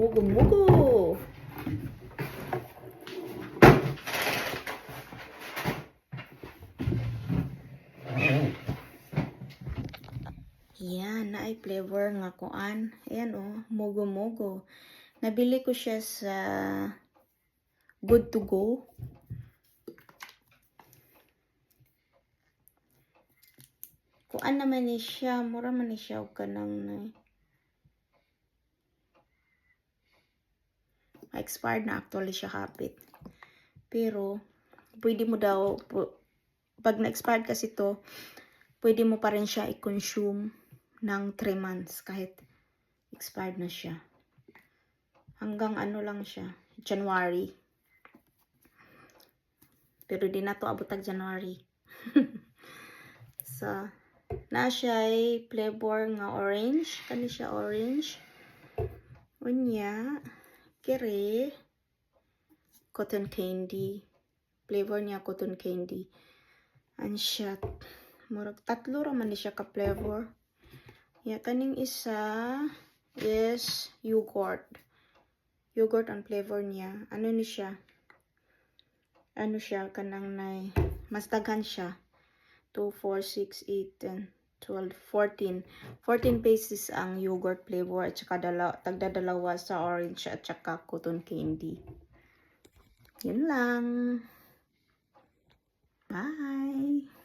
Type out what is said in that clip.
Mugo-mugo. Yan, naay flavor nga kuan. Ayan oh, mugo-mugo. Nabili ko siya sa Good to Go. Kuan naman ni siya, mura man ni siya og kanang expired na actually siya kapit. Pero pwede mo daw pag na-expired kasi to, pwede mo pa rin siya i-consume ng 3 months kahit expired na siya. Hanggang ano lang siya, January. Pero di na to abot January. So, na siya ay flavor nga orange. Kani siya orange. Unya, kere, cotton candy. Flavor niya cotton candy. An siya, murag tatlo raman ni siya ka flavor. Ya, kaning isa is yogurt. Yogurt ang flavor niya. Ano ni siya? Ano siya? Kanang mas daghan siya. 2, 4, 6, 8, 10, 12, 14. 14 pieces ang yogurt flavor at saka tagdadalawa sa orange at saka cotton candy. Yun lang. Bye!